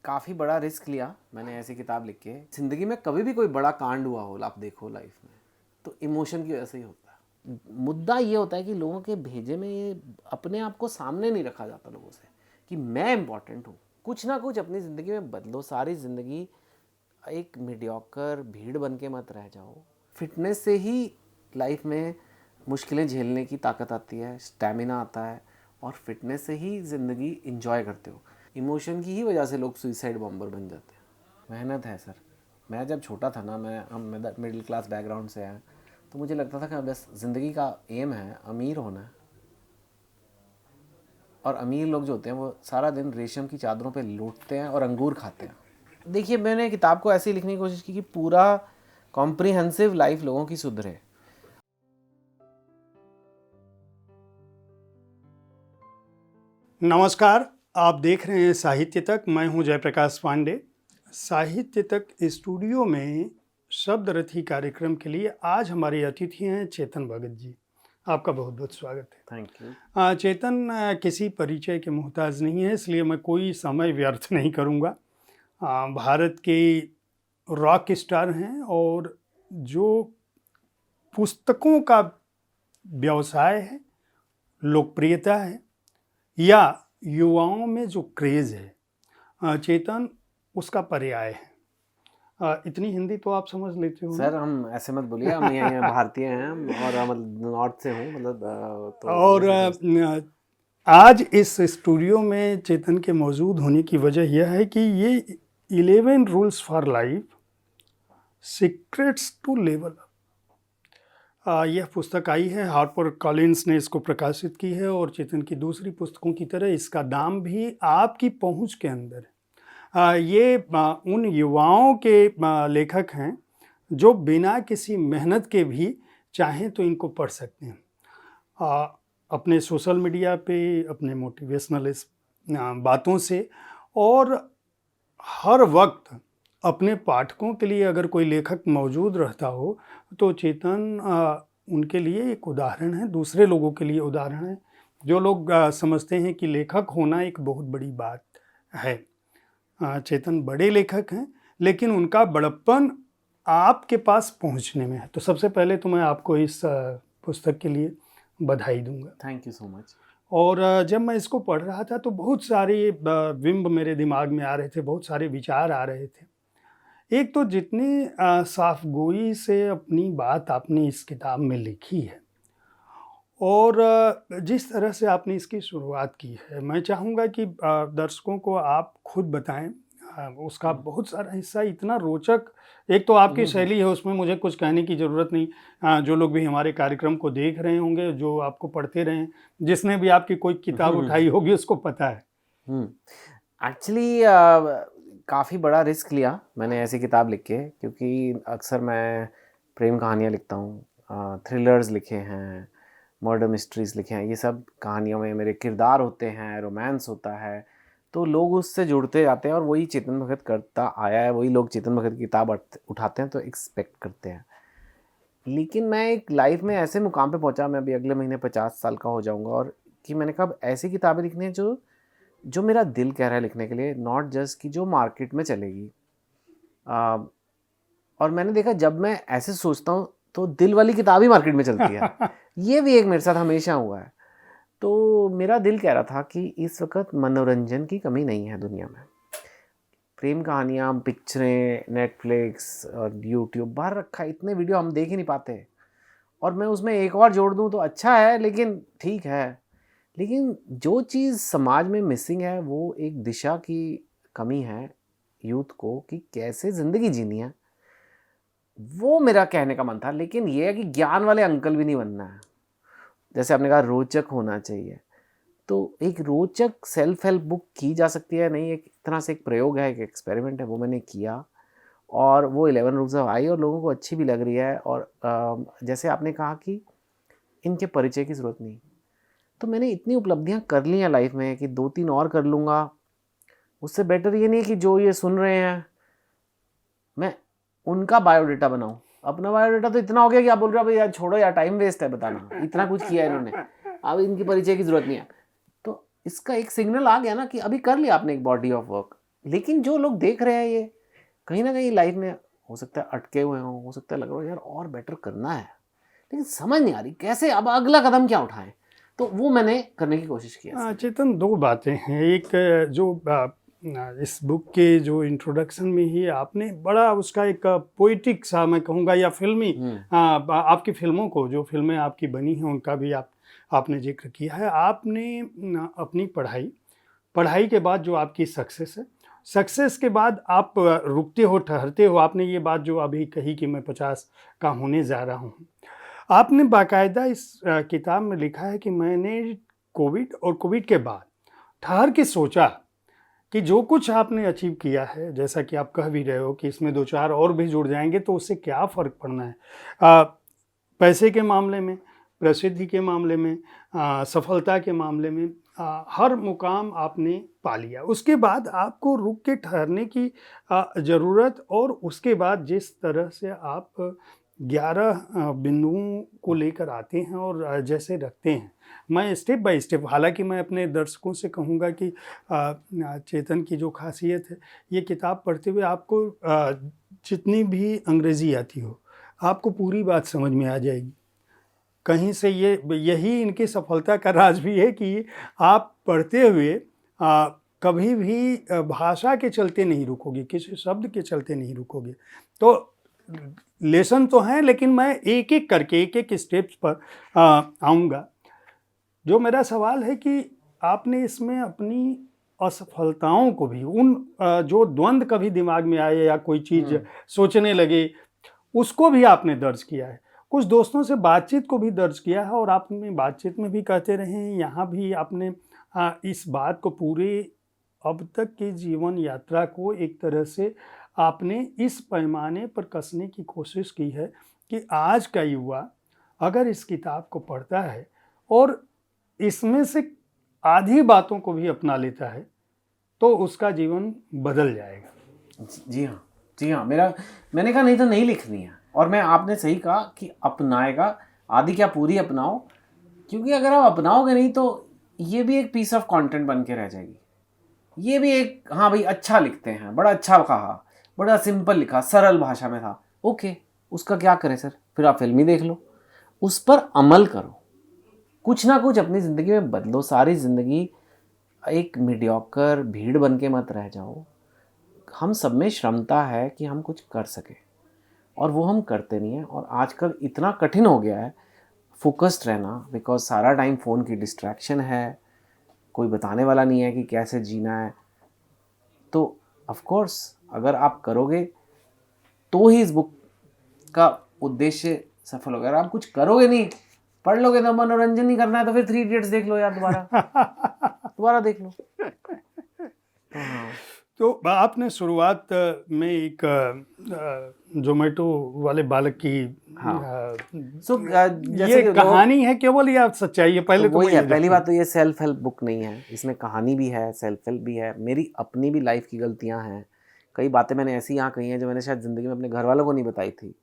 काफ़ी बड़ा रिस्क लिया मैंने ऐसी किताब लिख के। ज़िंदगी में कभी भी कोई बड़ा कांड हुआ हो आप देखो लाइफ में, तो इमोशन की वजह से ही होता है। मुद्दा ये होता है कि लोगों के भेजे में ये अपने आप को सामने नहीं रखा जाता लोगों से कि मैं इम्पॉर्टेंट हूँ। कुछ ना कुछ अपनी ज़िंदगी में बदलो। सारी ज़िंदगी एक मीडियोकर भीड़ बन के मत रह जाओ। फिटनेस से ही लाइफ में मुश्किलें झेलने की ताकत आती है, स्टैमिना आता है, और फिटनेस से ही ज़िंदगी इंजॉय करते हो। इमोशन की ही वजह से लोग सुइसाइड बॉम्बर बन जाते हैं। मेहनत है सर। मैं जब छोटा था ना, हम मिडिल क्लास बैकग्राउंड से हैं, तो मुझे लगता था कि बस ज़िंदगी का एम है अमीर होना है। और अमीर लोग जो होते हैं वो सारा दिन रेशम की चादरों पे लूटते हैं और अंगूर खाते हैं। देखिए, मैंने किताब को ऐसे लिखने की कोशिश की कि पूरा कॉम्प्रिहेंसिव लाइफ लोगों की सुधरे। नमस्कार, आप देख रहे हैं साहित्य तक। मैं हूं जयप्रकाश पांडे। साहित्य तक स्टूडियो में शब्द रथी कार्यक्रम के लिए आज हमारे अतिथि हैं चेतन भगत जी। आपका बहुत बहुत स्वागत है। Thank you. चेतन किसी परिचय के मोहताज नहीं है, इसलिए मैं कोई समय व्यर्थ नहीं करूंगा। भारत के रॉक स्टार हैं और जो पुस्तकों का व्यवसाय है, लोकप्रियता है या युवाओं में जो क्रेज़ है, चेतन उसका पर्याय है। इतनी हिंदी तो आप समझ लेते हो सर ना? हम ऐसे मत बोलिए, हम यहाँ भारतीय हैं और मतलब नॉर्थ से हूँ, मतलब तो और आज इस स्टूडियो में चेतन के मौजूद होने की वजह यह है कि ये 11 rules for life secrets to level up, यह पुस्तक आई है। हार्पर कॉलिन्स ने इसको प्रकाशित की है और चेतन की दूसरी पुस्तकों की तरह इसका दाम भी आपकी पहुंच के अंदर है। ये उन युवाओं के लेखक हैं जो बिना किसी मेहनत के भी चाहें तो इनको पढ़ सकते हैं। अपने सोशल मीडिया पे अपने मोटिवेशनल बातों से और हर वक्त अपने पाठकों के लिए अगर कोई लेखक मौजूद रहता हो तो चेतन उनके लिए एक उदाहरण है, दूसरे लोगों के लिए उदाहरण है। जो लोग समझते हैं कि लेखक होना एक बहुत बड़ी बात है। चेतन बड़े लेखक हैं, लेकिन उनका बड़प्पन आपके पास पहुंचने में है। तो सबसे पहले तो मैं आपको इस पुस्तक के लिए बधाई दूंगा। Thank you so much. और जब मैं इसको पढ़ रहा था तो बहुत सारे बिंब मेरे दिमाग में आ रहे थे, बहुत सारे विचार आ रहे थे। एक तो जितनी साफगोई से अपनी बात आपने इस किताब में लिखी है और जिस तरह से आपने इसकी शुरुआत की है, मैं चाहूँगा कि दर्शकों को आप खुद बताएं। उसका बहुत सारा हिस्सा इतना रोचक, एक तो आपकी शैली है, उसमें मुझे कुछ कहने की ज़रूरत नहीं। जो लोग भी हमारे कार्यक्रम को देख रहे होंगे, जो आपको पढ़ते रहे, जिसने भी आपकी कोई किताब उठाई होगी उसको पता है। एक्चुअली काफ़ी बड़ा रिस्क लिया मैंने ऐसी किताब लिख के, क्योंकि अक्सर मैं प्रेम कहानियाँ लिखता हूँ, थ्रिलर्स लिखे हैं, मर्डर मिस्ट्रीज़ लिखे हैं। ये सब कहानियों में मेरे किरदार होते हैं, रोमांस होता है, तो लोग उससे जुड़ते जाते हैं और वही चेतन भगत करता आया है। वही लोग चेतन भगत की किताब उठाते हैं तो एक्सपेक्ट करते हैं। लेकिन मैं एक लाइफ में ऐसे मुकाम पे पहुंचा, मैं अभी अगले महीने 50 साल का हो जाऊंगा, और कि मैंने कहा ऐसी किताबें लिखनी है जो जो मेरा दिल कह रहा है लिखने के लिए, नॉट जस्ट कि जो मार्केट में चलेगी। और मैंने देखा जब मैं ऐसे सोचता हूँ तो दिल वाली किताब ही मार्केट में चलती है। ये भी एक मेरे साथ हमेशा हुआ है। तो मेरा दिल कह रहा था कि इस वक्त मनोरंजन की कमी नहीं है दुनिया में। प्रेम कहानियाँ, पिक्चरें, नेटफ्लिक्स और यूट्यूब बाहर रखा है, इतने वीडियो हम देख ही नहीं पाते। और मैं उसमें एक और जोड़ दूँ तो अच्छा है, लेकिन ठीक है। लेकिन जो चीज़ समाज में मिसिंग है वो एक दिशा की कमी है यूथ को, कि कैसे ज़िंदगी जीनी है। वो मेरा कहने का मन था। लेकिन ये है कि ज्ञान वाले अंकल भी नहीं बनना है। जैसे आपने कहा रोचक होना चाहिए, तो एक रोचक सेल्फ हेल्प बुक की जा सकती है नहीं, एक तरह से एक प्रयोग है, एक एक्सपेरिमेंट है, वो मैंने किया। और वो 11 रूल्स ऑफ आई और लोगों को अच्छी भी लग रही है। और जैसे आपने कहा कि इनके परिचय की ज़रूरत नहीं, तो मैंने इतनी उपलब्धियां कर ली हैं लाइफ में कि 2-3 और कर लूँगा। उससे बेटर ये नहीं कि जो ये सुन रहे हैं मैं उनका बायोडाटा बनाऊं। अपना बायोडाटा तो इतना हो गया कि आप बोल रहे हो भाई यार छोड़ो यार, टाइम वेस्ट है बताना, इतना कुछ किया इन्होंने, अब इनकी परिचय की ज़रूरत नहीं है। तो इसका एक सिग्नल आ गया ना कि अभी कर लिया आपने एक बॉडी ऑफ वर्क, लेकिन जो लोग देख रहे हैं ये कहीं ना कहीं लाइफ में हो सकता है अटके हुए हों, हो सकता है लग रहा हो यार और बेटर करना है, लेकिन समझ नहीं आ रही कैसे, अब अगला कदम क्या उठाएं। तो वो मैंने करने की कोशिश की है। चेतन, दो बातें हैं। एक जो इस बुक के जो इंट्रोडक्शन में ही आपने बड़ा उसका एक पोइटिक सा मैं कहूँगा या फिल्मी आपकी फिल्मों को, जो फिल्में आपकी बनी हैं उनका भी आपने जिक्र किया है। आपने अपनी पढ़ाई के बाद जो आपकी सक्सेस है, सक्सेस के बाद आप रुकते हो, ठहरते हो। आपने ये बात जो अभी कही कि मैं 50 का होने जा रहा हूँ, आपने बाकायदा इस किताब में लिखा है कि मैंने कोविड और कोविड के बाद ठहर के सोचा कि जो कुछ आपने अचीव किया है, जैसा कि आप कह भी रहे हो कि इसमें 2-4 और भी जुड़ जाएंगे तो उससे क्या फ़र्क पड़ना है। पैसे के मामले में, प्रसिद्धि के मामले में, सफलता के मामले में, हर मुकाम आपने पा लिया। उसके बाद आपको रुक के ठहरने की ज़रूरत, और उसके बाद जिस तरह से आप 11 बिंदुओं को लेकर आते हैं और जैसे रखते हैं, मैं स्टेप बाय स्टेप, हालांकि मैं अपने दर्शकों से कहूँगा कि चेतन की जो खासियत है, ये किताब पढ़ते हुए आपको जितनी भी अंग्रेज़ी आती हो, आपको पूरी बात समझ में आ जाएगी। कहीं से यही इनकी सफलता का राज भी है कि आप पढ़ते हुए कभी भी भाषा के चलते नहीं रुकोगे, किसी शब्द के चलते नहीं रुकोगे। तो लेसन तो हैं, लेकिन मैं एक एक करके, एक एक स्टेप्स पर आऊँगा। जो मेरा सवाल है कि आपने इसमें अपनी असफलताओं को भी, उन जो द्वंद्व कभी दिमाग में आए या कोई चीज़ सोचने लगे, उसको भी आपने दर्ज किया है। कुछ दोस्तों से बातचीत को भी दर्ज किया है, और आपने बातचीत में भी कहते रहे हैं, यहाँ भी आपने इस बात को पूरे अब तक की जीवन यात्रा को एक तरह से आपने इस पैमाने पर कसने की कोशिश की है कि आज का युवा अगर इस किताब को पढ़ता है और इसमें से आधी बातों को भी अपना लेता है तो उसका जीवन बदल जाएगा। जी हाँ, जी हाँ। मैंने कहा नहीं तो नहीं लिखनी है, और आपने सही कहा कि अपनाएगा, आधी क्या पूरी अपनाओ, क्योंकि अगर आप अपनाओगे नहीं तो ये भी एक पीस ऑफ कंटेंट बन के रह जाएगी। ये भी एक, हाँ भाई अच्छा लिखते हैं, बड़ा अच्छा कहा, बड़ा सिंपल लिखा, सरल भाषा में था, ओके, उसका क्या करें सर, फिर आप फिल्म ही देख लो, उस पर अमल करो, कुछ ना कुछ अपनी ज़िंदगी में बदलो। सारी ज़िंदगी एक मीडियोकर भीड़ बन के मत रह जाओ। हम सब में क्षमता है कि हम कुछ कर सके, और वो हम करते नहीं हैं। और आजकल इतना कठिन हो गया है फोकस्ड रहना, बिकॉज सारा टाइम फ़ोन की डिस्ट्रैक्शन है, कोई बताने वाला नहीं है कि कैसे जीना है। तो ऑफ कोर्स अगर आप करोगे तो ही इस बुक का उद्देश्य सफल होगा। अगर आप कुछ करोगे नहीं, पढ़ लोगे तो मनोरंजन नहीं करना है, तो फिर 3 इडियट्स देख लो यार, दोबारा देख लो। हाँ। तो आपने शुरुआत में एक जोमेटो वाले बालक की ये कहानी है केवल या सच्चाई है? पहले तो वही है, पहली बात तो ये सेल्फ हेल्प बुक नहीं है, इसमें कहानी भी है, सेल्फ हेल्प भी है, मेरी अपनी भी लाइफ की गलतियां हैं, कई बातें मैंने ऐसी यहाँ कही हैं जो मैंने शायद ज़िंदगी में अपने घर वालों को नहीं बताई थी।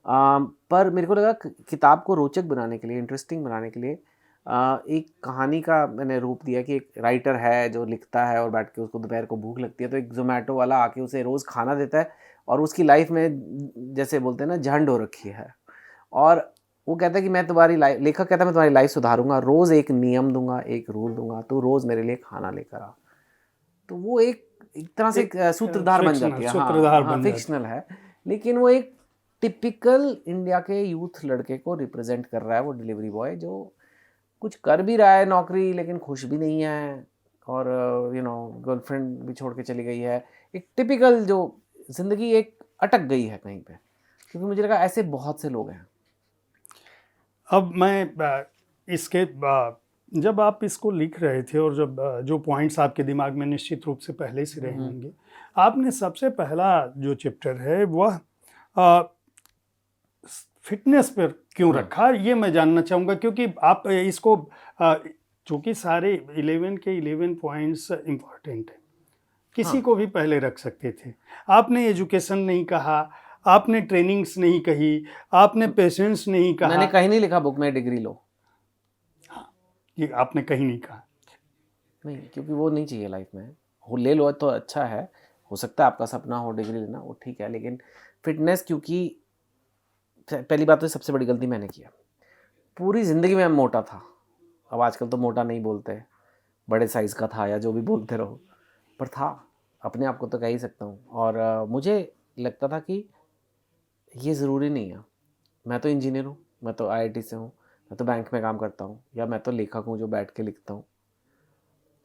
पर मेरे को लगा किताब को रोचक बनाने के लिए, इंटरेस्टिंग बनाने के लिए एक कहानी का मैंने रूप दिया कि एक राइटर है जो लिखता है और बैठ के उसको दोपहर को भूख लगती है, तो एक जोमेटो वाला आके उसे रोज़ खाना देता है, और उसकी लाइफ में जैसे बोलते हैं ना झंड हो रखी है, और वो कहता है कि मैं तुम्हारी लाइफ, लेखक कहता है मैं तुम्हारी लाइफ सुधारूंगा, रोज़ एक नियम दूंगा, एक रूल दूंगा, तो रोज़ मेरे लिए खाना लेकर आ। तो वो एक तरह से सूत्रधार बन जाती है। हाँ, फिक्शनल है, लेकिन वो एक टिपिकल इंडिया के यूथ लड़के को रिप्रेजेंट कर रहा है। वो डिलीवरी बॉय जो कुछ कर भी रहा है नौकरी, लेकिन खुश भी नहीं है, और गर्लफ्रेंड भी छोड़ के चली गई है। एक टिपिकल जो ज़िंदगी एक अटक गई है कहीं पे, क्योंकि मुझे लगा ऐसे बहुत से लोग हैं। अब मैं इसके जब आप इसको लिख रहे थे और जब जो पॉइंट्स आपके दिमाग में निश्चित रूप से पहले से रहे होंगे, आपने सबसे पहला जो चैप्टर है वह फिटनेस पर क्यों रखा, ये मैं जानना चाहूँगा। क्योंकि आप इसको चूँकि सारे 11 के 11 पॉइंट्स इम्पॉर्टेंट हैं, किसी को भी पहले रख सकते थे। आपने एजुकेशन नहीं कहा, आपने ट्रेनिंग्स नहीं कही, आपने पेशेंस नहीं कहा। मैंने कहीं नहीं लिखा बुक में डिग्री लो, हाँ, ये आपने कहीं नहीं कहा। नहीं, क्योंकि वो नहीं चाहिए लाइफ में। हो ले लो तो अच्छा है, हो सकता है आपका सपना हो डिग्री लेना, वो ठीक है, लेकिन फिटनेस, क्योंकि पहली बात तो सबसे बड़ी गलती मैंने किया, पूरी ज़िंदगी में मैं मोटा था। अब आजकल तो मोटा नहीं बोलते, बड़े साइज़ का था या जो भी बोलते रहो, पर था, अपने आप को तो कह ही सकता हूँ। और मुझे लगता था कि ये ज़रूरी नहीं है, मैं तो इंजीनियर हूँ, मैं तो आईआईटी से हूँ, मैं तो बैंक में काम करता हूँ, या मैं तो लेखक हूँ जो बैठ के लिखता हूँ,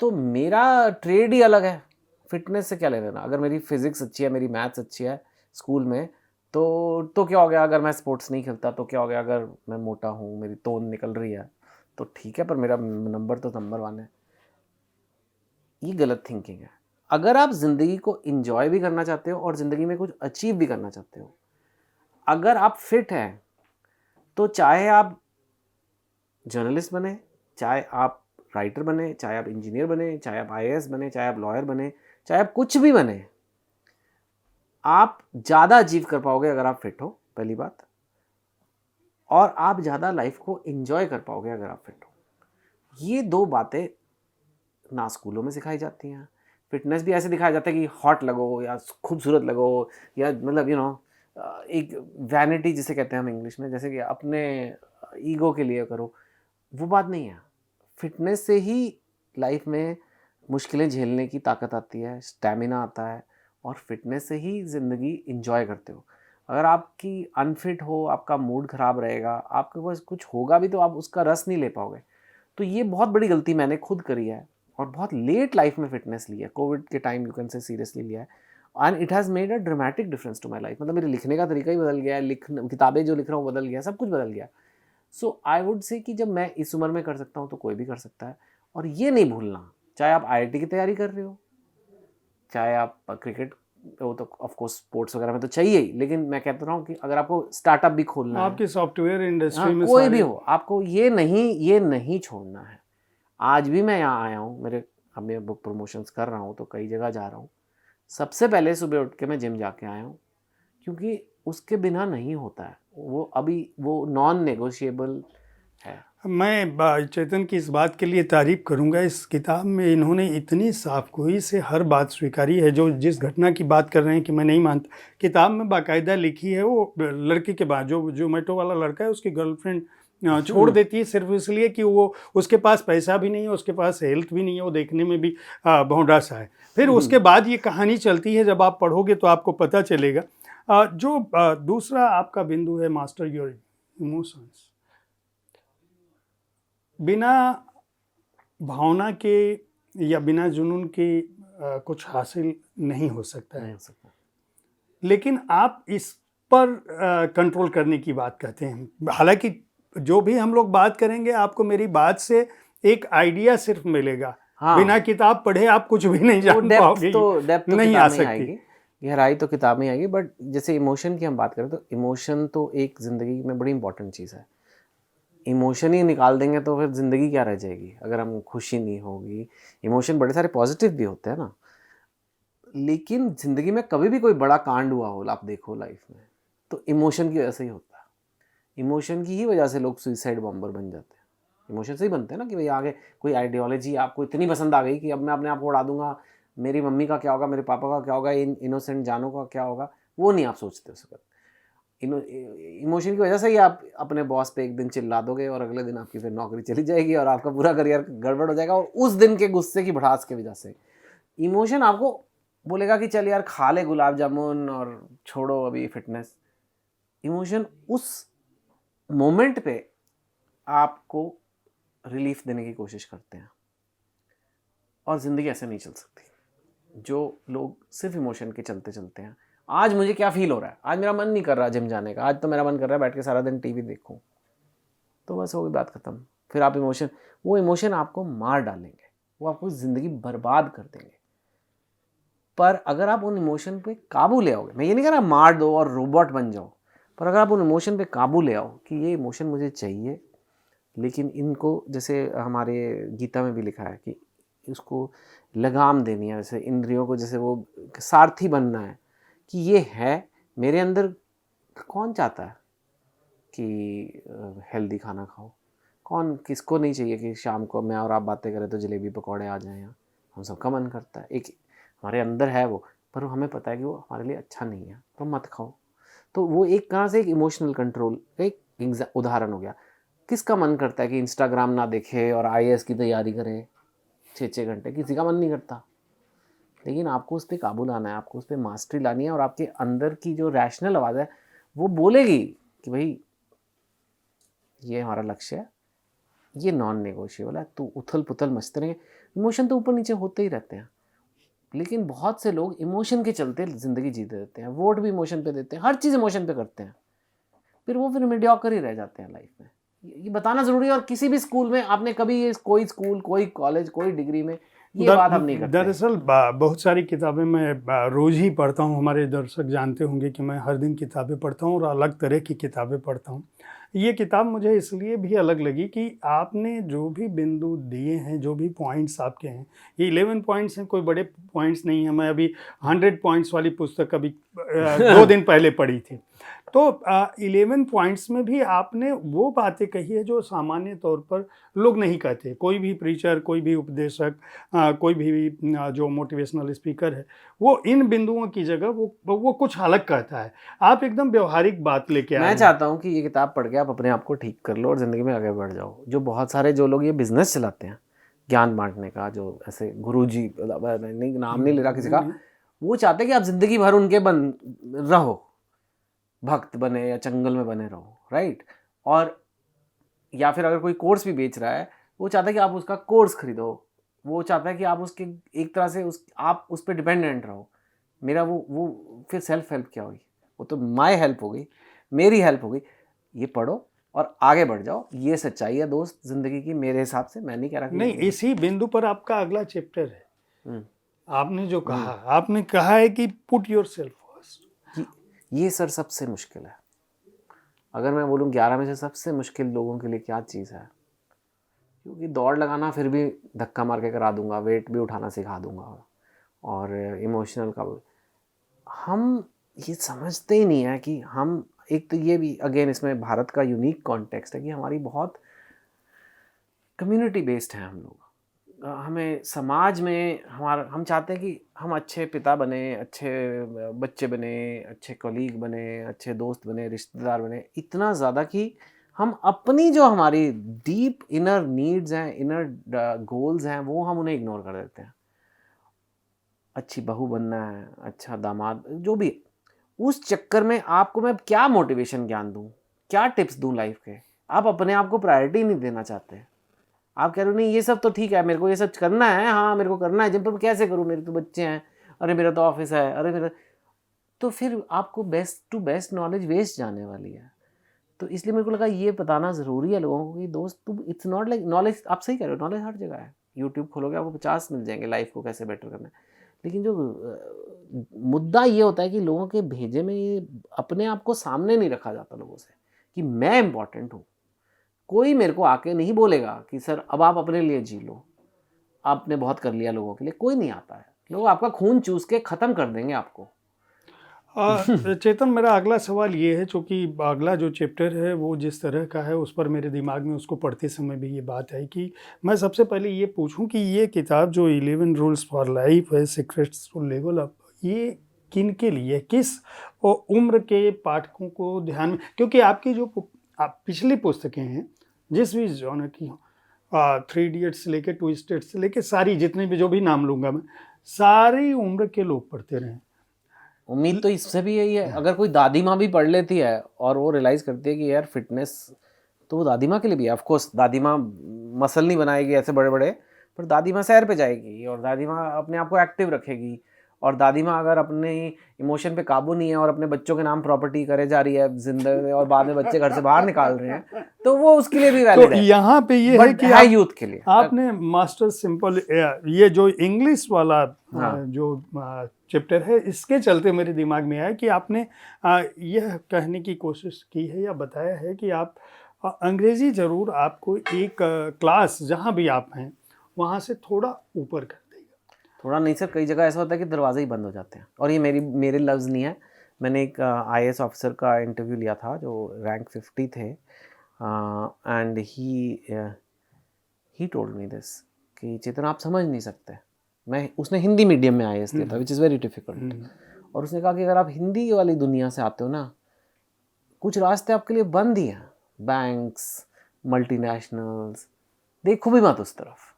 तो मेरा ट्रेड ही अलग है, फिटनेस से क्या ले लेना। अगर मेरी फिजिक्स अच्छी है, मेरी मैथ्स अच्छी है स्कूल में, तो क्या हो गया अगर मैं स्पोर्ट्स नहीं खेलता, तो क्या हो गया अगर मैं मोटा हूँ, मेरी तोंद निकल रही है, तो ठीक है, पर मेरा नंबर तो नंबर वन है। ये गलत थिंकिंग है। अगर आप ज़िंदगी को इंजॉय भी करना चाहते हो और ज़िंदगी में कुछ अचीव भी करना चाहते हो, अगर आप फिट हैं, तो चाहे आप जर्नलिस्ट बने, चाहे आप राइटर बने, चाहे आप इंजीनियर बने, चाहे आप आईएएस बने, चाहे आप लॉयर बने, चाहे आप कुछ भी बने, आप ज़्यादा अचीव कर पाओगे अगर आप फिट हो, पहली बात। और आप ज़्यादा लाइफ को एंजॉय कर पाओगे अगर आप फिट हो। ये दो बातें ना स्कूलों में सिखाई जाती हैं। फिटनेस भी ऐसे दिखाया जाता है कि हॉट लगो या खूबसूरत लगो, या मतलब एक वैनिटी जिसे कहते हैं हम इंग्लिश में, जैसे कि अपने ईगो के लिए करो, वो बात नहीं है। फिटनेस से ही लाइफ में मुश्किलें झेलने की ताकत आती है, स्टैमिना आता है, और फिटनेस से ही ज़िंदगी इंजॉय करते हो। अगर आपकी अनफिट हो, आपका मूड ख़राब रहेगा, आपके पास कुछ होगा भी तो आप उसका रस नहीं ले पाओगे। तो ये बहुत बड़ी गलती मैंने खुद करी है, और बहुत लेट लाइफ में फिटनेस ली है, कोविड के time you can say seriously लिया है, and it has made a dramatic difference to my life. मतलब मेरे लिखने का तरीका ही बदल गया है, किताबें जो लिख रहा हूँ बदल गया, सब कुछ बदल गया। सो आई वुड से कि जब मैं इस उम्र में कर सकता हूँ तो कोई भी कर सकता है। और ये नहीं भूलना, चाहे आप आईआईटी की तैयारी कर रहे हो, चाहे आप क्रिकेट, वो तो ऑफ कोर्स स्पोर्ट्स वगैरह में तो चाहिए ही, लेकिन मैं कहता रहा हूँ कि अगर आपको स्टार्टअप भी खोलना है, आपकी सॉफ्टवेयर इंडस्ट्री हाँ में कोई भी सारे हो, आपको ये नहीं छोड़ना है। आज भी मैं यहाँ आया हूँ, अब मैं बुक प्रमोशंस कर रहा हूँ तो कई जगह जा रहा हूँ, सबसे पहले सुबह उठ के मैं जिम जाके आया हूँ, क्योंकि उसके बिना नहीं होता है, वो अभी वो नॉन नेगोशिएबल है। मैं चेतन की इस बात के लिए तारीफ करूंगा। इस किताब में इन्होंने इतनी साफगोई से हर बात स्वीकारी है। जो जिस घटना की बात कर रहे हैं कि मैं नहीं मानता, किताब में बाकायदा लिखी है। वो लड़की के बाद जो जोमेटो वाला लड़का है, उसकी गर्लफ्रेंड छोड़ देती है सिर्फ इसलिए कि वो, उसके पास पैसा भी नहीं है, उसके पास हेल्थ भी नहीं है, वो देखने में भी भौंडा सा है। फिर उसके बाद ये कहानी चलती है, जब आप पढ़ोगे तो आपको पता चलेगा। दूसरा आपका बिंदु है मास्टर योर इमोशंस। बिना भावना के या बिना जुनून के कुछ हासिल नहीं हो सकता नहीं है। हो सकता। लेकिन आप इस पर कंट्रोल करने की बात कहते हैं। हालांकि जो भी हम लोग बात करेंगे, आपको मेरी बात से एक आइडिया सिर्फ मिलेगा। बिना हाँ, किताब पढ़े आप कुछ भी नहीं वो जान पाओगे, डेप्थ तो नहीं आ किताब में ही सकती। आएगी, गहराई तो किताब में ही आएगी। बट जैसे इमोशन की हम बात करें, तो इमोशन तो एक ज़िंदगी में बड़ी इंपॉर्टेंट चीज़ है। इमोशन ही निकाल देंगे तो फिर ज़िंदगी क्या रह जाएगी, अगर हम खुशी नहीं होगी। इमोशन बड़े सारे पॉजिटिव भी होते हैं ना, लेकिन ज़िंदगी में कभी भी कोई बड़ा कांड हुआ हो, आप देखो लाइफ में, तो इमोशन की वजह से ही होता है। इमोशन की ही वजह से लोग सुइसाइड बॉम्बर बन जाते हैं। इमोशन से ही बनते हैं ना, कि भाई आगे कोई आइडियोलॉजी आपको इतनी पसंद आ गई कि अब मैं अपने आप को उड़ा दूंगा, मेरी मम्मी का क्या होगा, मेरे पापा का क्या होगा, इन इनोसेंट जानों का क्या होगा, वो नहीं आप सोचते उस वक्त। इमोशन की वजह से ही आप अपने बॉस पे एक दिन चिल्ला दोगे, और अगले दिन आपकी फिर नौकरी चली जाएगी और आपका पूरा करियर गड़बड़ हो जाएगा, और उस दिन के गुस्से की भड़ास की वजह से इमोशन आपको बोलेगा कि चल यार खा ले गुलाब जामुन और छोड़ो अभी फिटनेस। इमोशन उस मोमेंट पे आपको रिलीफ देने की कोशिश करते हैं, और ज़िंदगी ऐसे नहीं चल सकती। जो लोग सिर्फ इमोशन के चलते चलते हैं, आज मुझे क्या फील हो रहा है, आज मेरा मन नहीं कर रहा जिम जाने का, आज तो मेरा मन कर रहा है बैठ के सारा दिन टीवी देखूं, तो बस हो गई बात खत्म। फिर आप वो इमोशन आपको मार डालेंगे, वो आपको ज़िंदगी बर्बाद कर देंगे। पर अगर आप उन इमोशन पे काबू ले आओगे, मैं ये नहीं कह रहा मार दो और रोबोट बन जाओ, पर अगर आप उन इमोशन पे काबू ले आओ कि ये इमोशन मुझे चाहिए, लेकिन इनको, जैसे हमारे गीता में भी लिखा है कि उसको लगाम देनी है, जैसे इंद्रियों को, जैसे वो सारथी बनना है, कि ये है मेरे अंदर। कौन चाहता है कि हेल्दी खाना खाओ? कौन, किसको नहीं चाहिए कि शाम को मैं और आप बातें करें तो जलेबी पकौड़े आ जाएं यहाँ? हम सबका मन करता है। एक हमारे अंदर है वो, पर हमें पता है कि वो हमारे लिए अच्छा नहीं है, तो मत खाओ। तो वो एक तरह से एक इमोशनल कंट्रोल एक उदाहरण हो गया। किसका मन करता है कि इंस्टाग्राम ना देखे और आईएएस की तैयारी करे 6-6 घंटे? किसी का मन नहीं करता। लेकिन आपको उस पर काबू लाना है, आपको उस पर मास्टरी लानी है, और आपके अंदर की जो रैशनल आवाज़ है वो बोलेगी कि भाई ये हमारा लक्ष्य है, ये नॉन नेगोशिएबल है, तू उथल पुथल मचते रहेंगे। इमोशन तो ऊपर नीचे होते ही रहते हैं, लेकिन बहुत से लोग इमोशन के चलते ज़िंदगी जीते रहते हैं, वोट भी इमोशन पे देते हैं, हर चीज़ इमोशन पे करते हैं, फिर मीडियोकर ही रह जाते हैं लाइफ में। ये बताना ज़रूरी है। और किसी भी स्कूल में आपने कभी ये कोई स्कूल, कोई कॉलेज, कोई डिग्री में ये बात हम नहीं करते। दरअसल बहुत सारी किताबें मैं रोज़ ही पढ़ता हूँ। हमारे दर्शक जानते होंगे कि मैं हर दिन किताबें पढ़ता हूँ और अलग तरह की किताबें पढ़ता हूँ। ये किताब मुझे इसलिए भी अलग लगी कि आपने जो भी बिंदु दिए हैं, जो भी पॉइंट्स आपके हैं, ये 11 पॉइंट्स हैं, कोई बड़े पॉइंट्स नहीं हैं। मैं अभी 100 पॉइंट्स वाली पुस्तक अभी 2 दिन पहले पढ़ी थी। तो 11 पॉइंट्स में भी आपने वो बातें कही है जो सामान्य तौर पर लोग नहीं कहते। कोई भी प्रीचर, कोई भी उपदेशक, कोई भी जो मोटिवेशनल स्पीकर है, वो इन बिंदुओं की जगह वो कुछ अलग कहता है। आप एकदम व्यवहारिक बात लेके आए मैं हैं। चाहता हूँ कि ये किताब पढ़ के आप अपने आप को ठीक कर लो और ज़िंदगी में आगे बढ़ जाओ। जो बहुत सारे जो लोग ये बिजनेस चलाते हैं ज्ञान बांटने का, जो ऐसे गुरुजी, नहीं नाम नहीं ले रहा किसी का, वो चाहते हैं कि आप ज़िंदगी भर उनके बन रहो, भक्त बने या चंगल में बने रहो, राइट? और या फिर अगर कोई कोर्स भी बेच रहा है, वो चाहता है कि आप उसका कोर्स खरीदो, वो चाहता है कि आप उसके एक तरह से आप उस पर डिपेंडेंट रहो। मेरा वो फिर सेल्फ हेल्प क्या हुई? वो तो माय हेल्प हो गई, मेरी हेल्प हो गई। ये पढ़ो और आगे बढ़ जाओ, ये सच्चाई है दोस्त ज़िंदगी की, मेरे हिसाब से। मैं नहीं कह रहा कि नहीं, इसी बिंदु पर आपका अगला चैप्टर है। हम्म, आपने जो कहा, आपने कहा है कि पुट योरसेल्फ फर्स्ट। ये सर सबसे मुश्किल है। अगर मैं बोलूँ 11 में से सबसे मुश्किल लोगों के लिए क्या चीज़ है, क्योंकि दौड़ लगाना फिर भी धक्का मार के करा दूंगा, वेट भी उठाना सिखा दूंगा, और इमोशनल का हम ये समझते ही नहीं है कि हम, एक तो ये भी अगेन इसमें भारत का यूनिक कॉन्टेक्स्ट है कि हमारी बहुत कम्युनिटी बेस्ड है हम लोग। हमें समाज में हम चाहते हैं कि हम अच्छे पिता बने, अच्छे बच्चे बने, अच्छे कलीग बने, अच्छे दोस्त बने, रिश्तेदार बने, इतना ज़्यादा कि हम अपनी जो हमारी डीप इनर नीड्स हैं, इनर गोल्स हैं, वो हम उन्हें इग्नोर कर देते हैं। अच्छी बहू बनना है, अच्छा दामाद, जो भी, उस चक्कर में आपको मैं क्या मोटिवेशन ज्ञान दूँ, क्या टिप्स दूँ लाइफ के? आप अपने आप को प्रायोरिटी नहीं देना चाहते। आप कह रहे हो नहीं ये सब तो ठीक है, मेरे को ये सब करना है, हाँ मेरे को करना है जिम, पर कैसे करूँ, मेरे तो बच्चे हैं, अरे मेरा तो ऑफिस है, अरे मेरा, तो फिर आपको best to best knowledge waste जाने वाली है। तो इसलिए मेरे को लगा ये बताना ज़रूरी है लोगों को कि दोस्त तुम, इट्स नॉट लाइक नॉलेज, आप सही कह रहे हो, नॉलेज हर जगह है। यूट्यूब खोलोगे आपको 50 मिल जाएंगे लाइफ को कैसे बेटर करना है। लेकिन जो मुद्दा ये होता है कि लोगों के भेजे में ये अपने आप को सामने नहीं रखा जाता लोगों से कि मैं इम्पॉर्टेंट हूँ। कोई मेरे को आके नहीं बोलेगा कि सर अब आप अपने लिए जी लो, आपने बहुत कर लिया लोगों के लिए। कोई नहीं आता है, लोग आपका खून चूस के ख़त्म कर देंगे आपको। चेतन, मेरा अगला सवाल ये है, चूँकि अगला जो चैप्टर है वो जिस तरह का है, उस पर मेरे दिमाग में उसको पढ़ते समय भी ये बात है कि मैं सबसे पहले ये पूछूं कि ये किताब जो 11 रूल्स फॉर लाइफ है, सीक्रेट्स टू लेवल अप, ये किन के लिए, किस उम्र के पाठकों को ध्यान में, क्योंकि आपकी जो पिछली पुस्तकें हैं जिस भी जॉनर की हों, 3 इडियट्स से लेके 2 स्टेट्स से लेके सारी, जितने भी जो भी नाम लूँगा मैं, सारी उम्र के लोग पढ़ते रहे। उम्मीद तो इससे भी यही है, अगर कोई दादी माँ भी पढ़ लेती है और वो रियलाइज़ करती है कि यार फिटनेस तो वो दादी माँ के लिए भी है। ऑफकोर्स दादी माँ मसल नहीं बनाएगी ऐसे बड़े बड़े, पर दादी माँ सैर पे जाएगी और दादी माँ अपने आप को एक्टिव रखेगी। और दादी माँ अगर अपने इमोशन पे काबू नहीं है और अपने बच्चों के नाम प्रॉपर्टी करे जा रही है जिंदगी, और बाद में बच्चे घर से बाहर निकाल रहे हैं, तो वो उसके लिए भी वैलिड तो है। यहाँ पे ये है कि आप यूथ के लिए आपने मास्टर सिंपल, ये जो इंग्लिश वाला जो चैप्टर है, इसके चलते मेरे दिमाग में आया कि आपने यह कहने की कोशिश की है या बताया है कि आप अंग्रेजी जरूर आपको एक क्लास जहाँ भी आप हैं वहाँ से थोड़ा ऊपर कर देगा। थोड़ा नहीं सर, कई जगह ऐसा होता है कि दरवाजे ही बंद हो जाते हैं। और ये मेरे लफ्ज़ नहीं है, मैंने एक आईएएस ऑफिसर का इंटरव्यू लिया था जो रैंक 50 थे, and he told me this कि चेतन आप समझ नहीं सकते, मैं उसने हिंदी मीडियम में IAS दिया था, विच इज़ वेरी डिफिकल्ट। और उसने कहा कि अगर आप हिंदी वाली दुनिया से आते हो ना, कुछ रास्ते आपके लिए बंद ही हैं, बैंक्स, मल्टीनेशनल्स, देखो भी मत उस तरफ।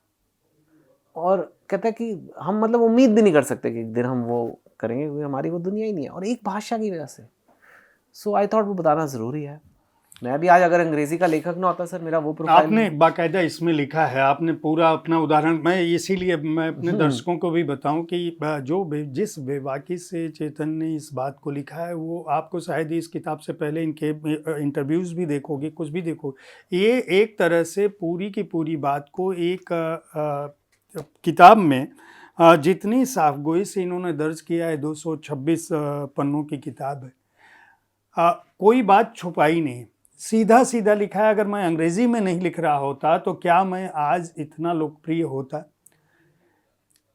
और कहता है कि हम मतलब उम्मीद भी नहीं कर सकते कि एक दिन हम वो करेंगे, क्योंकि हमारी वो दुनिया ही नहीं है, और एक भाषा की वजह से। सो आई थॉट वो बताना ज़रूरी है। मैं भी आज अगर अंग्रेजी का लेखक ना होता सर, मेरा वो प्रोफाइल आपने बाकायदा इसमें लिखा है, आपने पूरा अपना उदाहरण, मैं इसीलिए मैं अपने दर्शकों को भी बताऊं कि जिस बेबाकी से चेतन ने इस बात को लिखा है, वो आपको शायद इस किताब से पहले इनके इंटरव्यूज़ भी देखोगे, कुछ भी देखोगे, ये एक तरह से पूरी की पूरी बात को एक किताब में जितनी साफगोई से इन्होंने दर्ज किया है, 226 पन्नों की किताब है, कोई बात छुपाई नहीं, सीधा सीधा लिखा है। अगर मैं अंग्रेजी में नहीं लिख रहा होता तो क्या मैं आज इतना लोकप्रिय होता?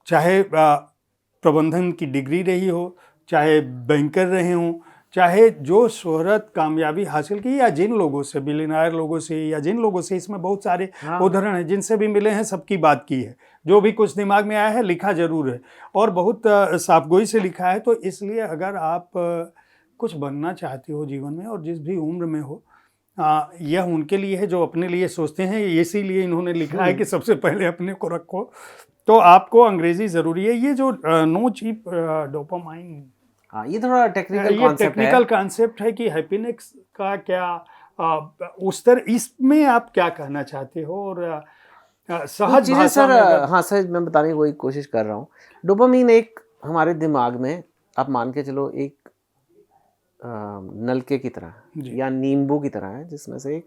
चाहे प्रबंधन की डिग्री रही हो, चाहे बैंकर रहे हों, चाहे जो शोहरत कामयाबी हासिल की, या जिन लोगों से, बिलियनर लोगों से, या जिन लोगों से, इसमें बहुत सारे उदाहरण हैं जिनसे भी मिले हैं, सबकी बात की है, जो भी कुछ दिमाग में आया है लिखा जरूर है, और बहुत साफगोई से लिखा है। तो इसलिए अगर आप कुछ बनना चाहते हो जीवन में, और जिस भी उम्र में हो, यह उनके लिए है जो अपने लिए सोचते हैं। इसीलिए इन्होंने लिखा है कि सबसे पहले अपने को रखो। तो आपको अंग्रेजी ज़रूरी है। ये जो नो चीप डोपामाइन, हाँ, ये थोड़ा टेक्निकल ये कॉन्सेप्ट है। टेक्निकल कॉन्सेप्ट है कि हैप्पीनेस का क्या, उस तरह इसमें आप क्या कहना चाहते हो? और सहज चीज़ें भाषा सर, में अगर हाँ सर, मैं बताने की वही कोशिश कर रहा हूँ। डोपामीन एक हमारे दिमाग में, आप मान के चलो, एक नलके की तरह जी। या नींबू की तरह है, जिसमें से एक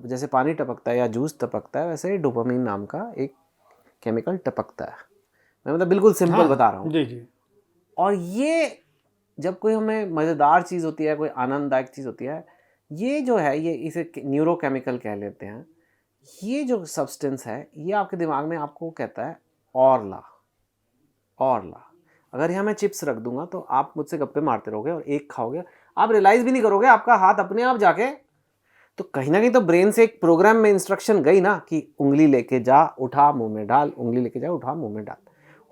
जैसे पानी टपकता है या जूस टपकता है, वैसे डोपामीन नाम का एक केमिकल टपकता है। मैं मतलब बिल्कुल सिंपल हाँ, बता रहा हूँ। जी जी। और ये जब कोई हमें मज़ेदार चीज़ होती है, कोई आनंददायक चीज़ होती है, ये जो है, ये इसे न्यूरोकेमिकल कह लेते हैं। ये जो सब्सटेंस है, ये आपके दिमाग में आपको कहता है और ला, और ला। अगर यहाँ मैं चिप्स रख दूंगा तो आप मुझसे गप्पे मारते रहोगे और एक खाओगे, आप रियलाइज़ भी नहीं करोगे, आपका हाथ अपने आप जाके, तो कहीं ना कहीं तो ब्रेन से एक प्रोग्राम में इंस्ट्रक्शन गई ना कि उंगली लेके जा, उठा, मुंह में डाल, उंगली लेके जा, उठा, मुंह में डाल।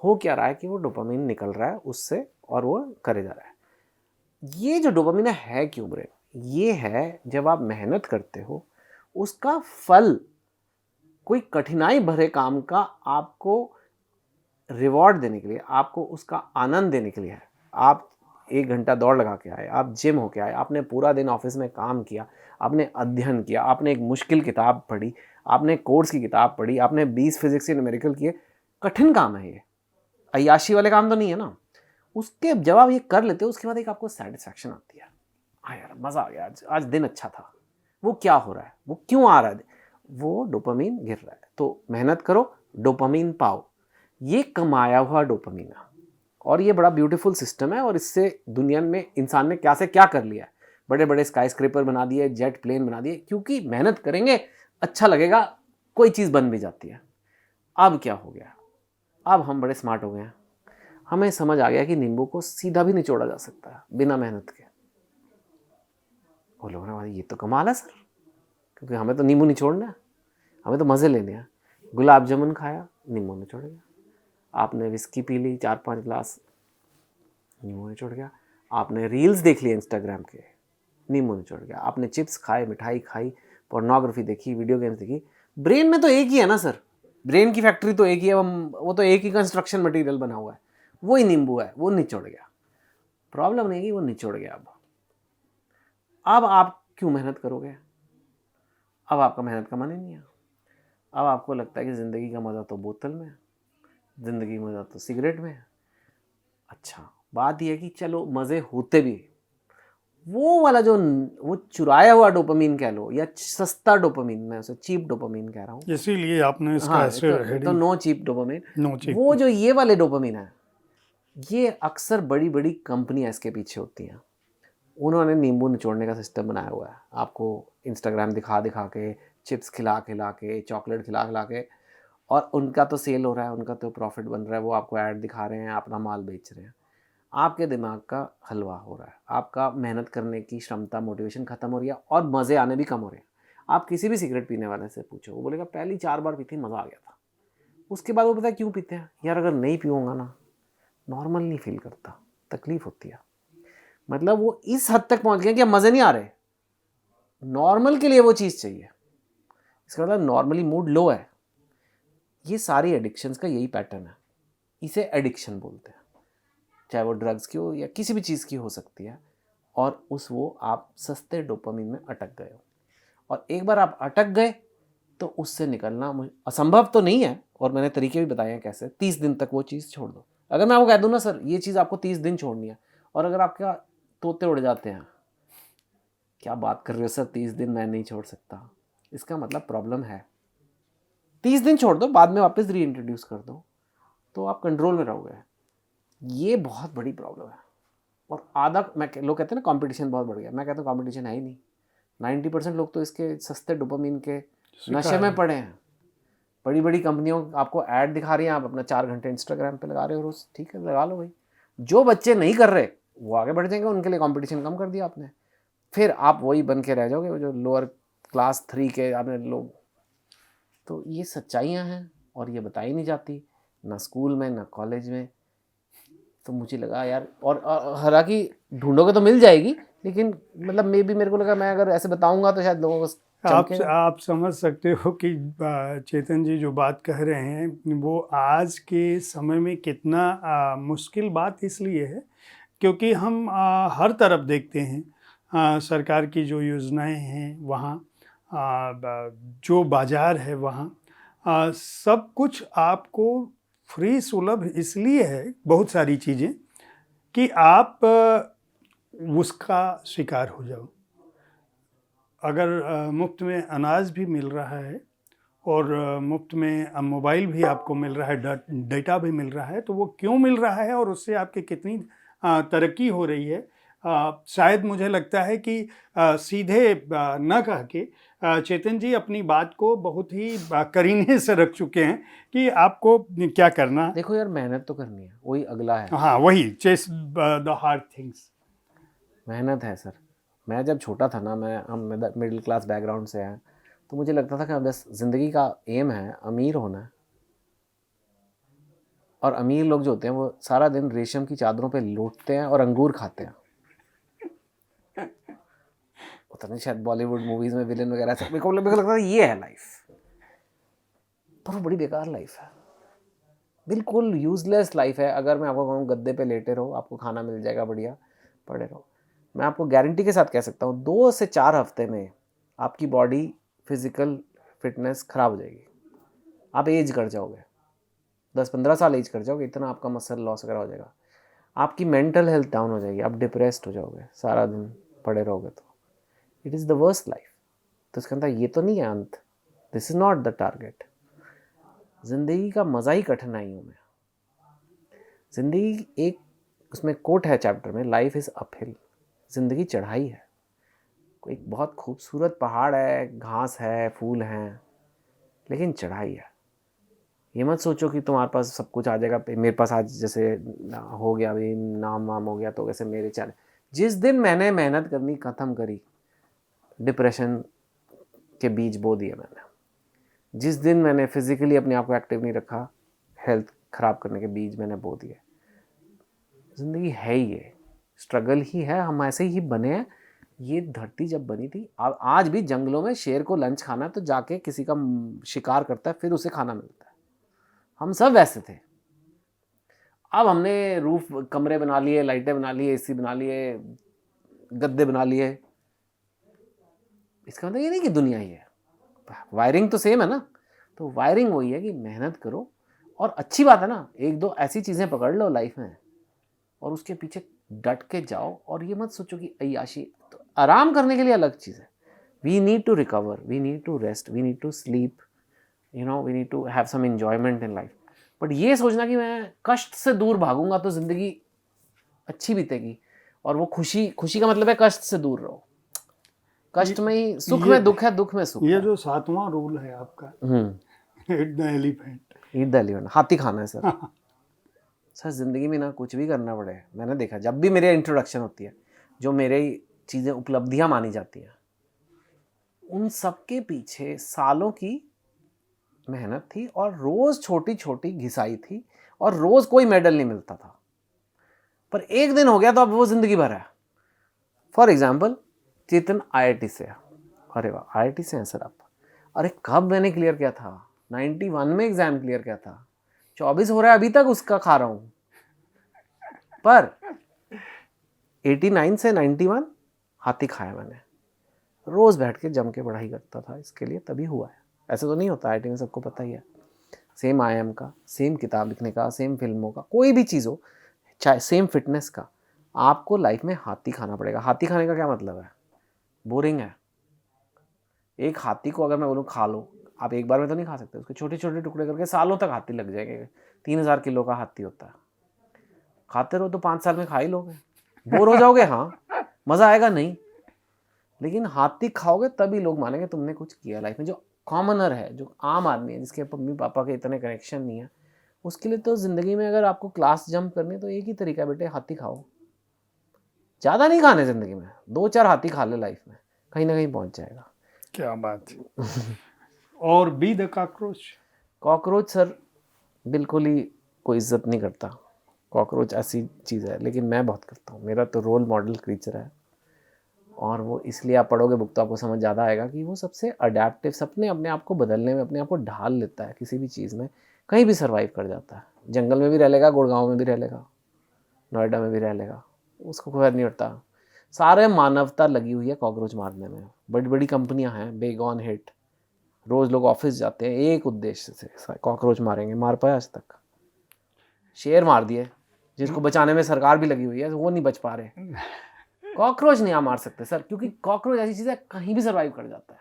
हो क्या रहा है कि वो डोपामिन निकल रहा है उससे, और वो करे जा रहा है। ये जो डोपामिन है क्यों ब्रेन, ये है जब आप मेहनत करते हो, उसका फल कोई कठिनाई भरे काम का आपको रिवॉर्ड देने के लिए, आपको उसका आनंद देने के लिए है। आप 1 घंटा दौड़ लगा के आए, आप जिम होके आए, आपने पूरा दिन ऑफिस में काम किया, आपने अध्ययन किया, आपने एक मुश्किल किताब पढ़ी, आपने कोर्स की किताब पढ़ी, आपने 20 फिजिक्स के न्यूमेरिकल किए। कठिन काम है ये, अय्याशी वाले काम तो नहीं है ना। उसके जब आप ये कर लेते हो, उसके बाद एक आपको सेटिस्फैक्शन आती है, हाँ यार मज़ा आ गया, आज दिन अच्छा था। वो क्या हो रहा है, वो क्यों आ रहा है, वो डोपामीन गिर रहा है। तो मेहनत करो, डोपामीन पाओ, ये कमाया हुआ डोपामीन है। और ये बड़ा ब्यूटीफुल सिस्टम है, और इससे दुनिया में इंसान ने क्या से क्या कर लिया है। बड़े बड़े स्काई स्क्रेपर बना दिए, जेट प्लेन बना दिए, क्योंकि मेहनत करेंगे, अच्छा लगेगा, कोई चीज़ बन भी जाती है। अब क्या हो गया, अब हम बड़े स्मार्ट हो गए हैं, हमें समझ आ गया कि नींबू को सीधा भी निचोड़ा जा सकता है बिना मेहनत के। वो लोगों ने बोला ये तो कमाल है सर, क्योंकि हमें तो नींबू निचोड़ना है, हमें तो मज़े लेने हैं। गुलाब जामुन खाया, नींबू निचोड़ गया। आपने विस्की पी ली 4-5 ग्लास, नींबू निचोड़ गया। आपने रील्स देख ली इंस्टाग्राम के, नींबू निचोड़ गया। आपने चिप्स खाए, मिठाई खाई, पोर्नोग्राफी देखी, वीडियो गेम्स देखी। ब्रेन में तो एक ही है ना सर, ब्रेन की फैक्ट्री तो एक ही है, वो तो एक ही कंस्ट्रक्शन मटेरियल बना हुआ है, वही नींबू है, वो निचोड़ गया। प्रॉब्लम नहीं है कि वो निचोड़ गया। अब आप क्यों मेहनत करोगे? अब आपका मेहनत का मन ही नहीं है। अब आपको लगता है कि ज़िंदगी का मज़ा तो बोतल में है, ज़िंदगी का मज़ा तो सिगरेट में है। अच्छा, बात यह है कि चलो मज़े होते भी, वो वाला जो वो चुराया हुआ डोपामीन कह लो, या सस्ता डोपामीन, मैं उसे चीप डोपामीन कह रहा हूँ। इसीलिए आपने इसका हाँ, ऐसे तो heading, no cheap dopamine. No cheap. वो जो ये वाले डोपामीन है, ये अक्सर बड़ी बड़ी कंपनियां इसके पीछे होती हैं। उन्होंने नींबू निचोड़ने का सिस्टम बनाया हुआ है, आपको इंस्टाग्राम दिखा दिखा के, चिप्स खिला खिला के, चॉकलेट खिला खिला के, और उनका तो सेल हो रहा है, उनका तो प्रॉफिट बन रहा है, वो आपको ऐड दिखा रहे हैं, अपना माल बेच रहे हैं। आपके दिमाग का हलवा हो रहा है, आपका मेहनत करने की क्षमता, मोटिवेशन खत्म हो रही है, और मज़े आने भी कम हो रहे हैं। आप किसी भी सिगरेट पीने वाले से पूछो, वो बोलेगा पहली 4 बार पी थी, मज़ा आ गया था। उसके बाद वो पता है क्यों पीते हैं, यार अगर नहीं पीऊँगा ना नॉर्मल नहीं फील करता, तकलीफ होती है। मतलब वो इस हद तक पहुंच गए कि अब मज़े नहीं आ रहे, नॉर्मल के लिए वो चीज़ चाहिए। इसका मतलब नॉर्मली मूड लो है। ये सारी एडिक्शंस का यही पैटर्न है, इसे एडिक्शन बोलते हैं। चाहे वो ड्रग्स की हो या किसी भी चीज़ की हो सकती है, और वो आप सस्ते डोपामिन में अटक गए हो, और एक बार आप अटक गए तो उससे निकलना असंभव तो नहीं है, और मैंने तरीके भी बताए हैं कैसे। 30 दिन तक वो चीज़ छोड़ दो। अगर मैं आपको कह दूँ ना सर ये चीज़ आपको 30 दिन छोड़नी है, और अगर आपका तोते उड़ जाते हैं, क्या बात कर रहे हो सर 30 दिन मैं नहीं छोड़ सकता, इसका मतलब प्रॉब्लम है। 30 दिन छोड़ दो, बाद में वापस री इंट्रोड्यूस कर दो, तो आप कंट्रोल में रहोगे। ये बहुत बड़ी प्रॉब्लम है। और लोग कहते हैं ना कंपटीशन बहुत बढ़ गया, मैं कहता हूँ कंपटीशन है ही नहीं। 90% लोग तो इसके सस्ते डोपामिन के नशे में पड़े हैं। बड़ी बड़ी कंपनियों आपको ऐड दिखा रही हैं, आप अपना 4 घंटे इंस्टाग्राम पे लगा रहे हो रोज, ठीक है लगा लो भाई। जो बच्चे नहीं कर रहे वो आगे बढ़ जाएंगे, उनके लिए कंपटीशन कम कर दिया आपने, फिर आप वही बन के रह जाओगे जो लोअर क्लास 3 के आपने लोग। तो ये सच्चाइयाँ हैं और ये बताई नहीं जाती ना स्कूल में ना कॉलेज में। तो मुझे लगा यार, और हालांकि ढूंढोगे तो मिल जाएगी, लेकिन मतलब मेरे को लगा मैं अगर ऐसे बताऊंगा तो शायद लोगों को आप समझ सकते हो कि चेतन जी जो बात कह रहे हैं वो आज के समय में कितना मुश्किल बात इसलिए है क्योंकि हम हर तरफ देखते हैं सरकार की जो योजनाएं हैं वहाँ, जो बाज़ार है वहाँ, सब कुछ आपको फ्री सुलभ इसलिए है बहुत सारी चीज़ें कि आप उसका शिकार हो जाओ। अगर मुफ्त में अनाज भी मिल रहा है और मुफ्त में मोबाइल भी आपको मिल रहा है, डेटा भी मिल रहा है, तो वो क्यों मिल रहा है और उससे आपकी कितनी तरक्की हो रही है, शायद मुझे लगता है कि सीधे न कह के चेतन जी अपनी बात को बहुत ही करीने से रख चुके हैं कि आपको क्या करना। देखो यार मेहनत तो करनी है, वही अगला है। हाँ वही चेस द हार्ड थिंग्स। मेहनत है सर। मैं जब छोटा था ना, हम मिडिल क्लास बैकग्राउंड से हैं, तो मुझे लगता था कि बस ज़िंदगी का एम है अमीर होना है। और अमीर लोग जो होते हैं वो सारा दिन रेशम की चादरों पे लौटते हैं और अंगूर खाते हैं। पता नहीं शायद बॉलीवुड मूवीज़ में विलन वगैरह सब, मेरे को लगता था ये है लाइफ, पर वो बड़ी बेकार लाइफ है, बिल्कुल यूजलेस लाइफ है। अगर मैं आपको कहूँ गद्दे पे लेटे रहो, आपको खाना मिल जाएगा बढ़िया, पड़े रहो, मैं आपको गारंटी के साथ कह सकता हूँ 2 से 4 हफ्ते में आपकी बॉडी फिजिकल फिटनेस खराब हो जाएगी। आप एज कर जाओगे, 10-15 साल एज कर जाओगे, इतना आपका मसल लॉस वगैरह हो जाएगा। आपकी मेंटल हेल्थ डाउन हो जाएगी, आप डिप्रेस्ड हो जाओगे, सारा दिन पड़े रहोगे। तो it is the worst life. तो इसका मतलब ये तो नहीं है अंत, this is not the target. ज़िंदगी का मज़ा ही कठिनाइयों में। ज़िंदगी एक, उसमें कोट है चैप्टर में, लाइफ इज़ अपहिल। ज़िंदगी चढ़ाई है, एक बहुत खूबसूरत पहाड़ है, घास है, फूल हैं, लेकिन चढ़ाई है। ये मत सोचो कि तुम्हारे पास सब कुछ आ जाएगा। मेरे पास आज जैसे हो गया अभी नाम वाम हो गया तो वैसे मेरे चले। जिस दिन मैंने मेहनत करनी ख़त्म करी, डिप्रेशन के बीज बो दिए मैंने। जिस दिन मैंने फिज़िकली अपने आप को एक्टिव नहीं रखा, हेल्थ ख़राब करने के बीज मैंने बो दिए। ज़िंदगी है ही ये, स्ट्रगल ही है, हम ऐसे ही बने हैं। ये धरती जब बनी थी, आज भी जंगलों में शेर को लंच खाना है तो जाके किसी का शिकार करता है, फिर उसे खाना मिलता है। हम सब वैसे थे। अब हमने रूफ कमरे बना लिए, लाइटें बना लिए, एसी बना लिए, गद्दे बना लिए। इसका मतलब ये नहीं कि दुनिया ही है, वायरिंग तो सेम है ना। तो वायरिंग वही है कि मेहनत करो, और अच्छी बात है ना, 1-2 ऐसी चीज़ें पकड़ लो लाइफ में और उसके पीछे डट के जाओ। और ये मत सोचो कि अय्याशी, तो आराम करने के लिए अलग चीज़ है। We need to recover, we need to rest, we need to sleep, we need to have some enjoyment in life. But ये सोचना कि मैं कष्ट से दूर भागूंगा तो ज़िंदगी अच्छी बीतेगी, और वो खुशी का मतलब है कष्ट से दूर रहो। कष्ट में ही सुख में दुख है, दुख में सुख ये है। जो 7वां रूल है आपका, eat the elephant. Eat the elephant, हाथी खाना है सर। सर ज़िंदगी में ना कुछ भी करना पड़े, मैंने देखा जब भी मेरे इंट्रोडक्शन होती है, जो मेरे चीज़ें उपलब्धियाँ मानी जाती हैं, उन सब के पीछे सालों की मेहनत थी और रोज़ छोटी छोटी घिसाई थी और रोज़ कोई मेडल नहीं मिलता था, पर एक दिन हो गया तो अब वो ज़िंदगी भर है। फॉर एग्जाम्पल चेतन IIT से है। अरे वाह, IIT से हैं सर आप? अरे कब मैंने क्लियर किया था, 91 में एग्ज़ाम क्लियर किया था, 24 हो रहा है अभी तक उसका खा रहा हूँ। पर 89 से 91 हाथी खाया मैंने, रोज़ बैठ के जम के पढ़ाई करता था इसके लिए, तभी हुआ है। ऐसे तो नहीं होता, IIT में सबको पता ही है। सेम IIM का, सेम किताब लिखने का, सेम फिल्मों का, कोई भी चीज़ हो, चाहे सेम फिटनेस का, आपको लाइफ में हाथी खाना पड़ेगा। हाथी खाने का क्या मतलब है? बोरिंग है। एक हाथी को अगर मैं बोलूँ खा लो, आप एक बार में तो नहीं खा सकते, उसके छोटे छोटे टुकड़े करके सालों तक हाथी लग जाएंगे। 3000 किलो का हाथी होता है, खाते रहो तो 5 साल में खा ही लोगे। बोर हो जाओगे, हाँ, मज़ा आएगा नहीं, लेकिन हाथी खाओगे तभी लोग मानेंगे तुमने कुछ किया लाइफ में। जो कॉमनर है, जो आम आदमी है, जिसके मम्मी पापा के इतने कनेक्शन नहीं है, उसके लिए तो ज़िंदगी में अगर आपको क्लास जंप करनी है तो एक ही तरीका है बेटे, हाथी खाओ। ज़्यादा नहीं खाने ज़िंदगी में, 2-4 हाथी खा ले लाइफ में, कहीं ना कहीं पहुंच जाएगा। क्या बात है। और be the cockroach? Cockroach sir बिल्कुल ही कोई इज्जत नहीं करता। कॉकरोच ऐसी चीज़ है, लेकिन मैं बहुत करता हूँ। मेरा तो रोल मॉडल क्रीचर है, और वो इसलिए आप पढ़ोगे बुक तो आपको समझ ज़्यादा आएगा कि वो सबसे अडेप्टिव, सबने अपने आप को बदलने में अपने आप को ढाल लेता है किसी भी चीज़ में, कहीं भी सर्वाइव कर जाता है। जंगल में भी रह लेगा, गुड़गांव में भी रह लेगा, नोएडा में भी रह लेगा, उसको कोई फर्क नहीं पड़ता। सारे मानवता लगी हुई है कॉकरोच मारने में। बड़ी बड़ी कंपनियां हैं, बेगॉन, हिट, रोज़ लोग ऑफिस जाते हैं एक उद्देश्य से, कॉकरोच मारेंगे। मार पाए आज तक? शेर मार दिए, जिसको बचाने में सरकार भी लगी हुई है, वो नहीं बच पा रहे। कॉकरोच नहीं आप मार सकते सर, क्योंकि कॉकरोच ऐसी चीज़ है कहीं भी सर्वाइव कर जाता है,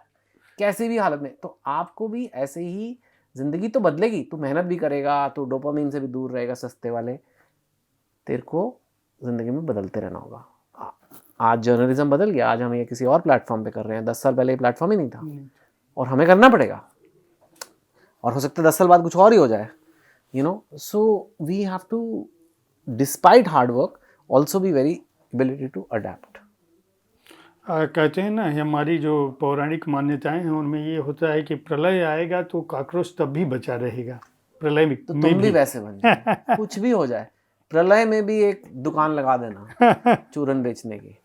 कैसी भी हालत में। तो आपको भी ऐसे ही ज़िंदगी तो बदलेगी, तू मेहनत भी करेगा, तू डोपामिन से भी दूर रहेगा, सस्ते वाले, तेरे को ज़िंदगी में बदलते रहना होगा। आज जर्नलिज्म बदल गया, आज हम ये किसी और प्लेटफॉर्म पे कर रहे हैं, 10 साल पहले ये प्लेटफॉर्म ही नहीं था, और हमें करना पड़ेगा, और हो सकता है 10 साल बाद कुछ और ही हो जाए, you know. So we have to, despite hard work, also be very ability to adapt. कहते हैं ना, हमारी जो पौराणिक मान्यताएं हैं उनमें ये होता है कि प्रलय आएगा तो कॉकरोच तब भी बचा रहेगा, प्रलय में तो तुम भी वैसे बन जाओ, कुछ भी हो जाए, प्रलय में भी एक दुकान लगा देना चूरन बेचने की।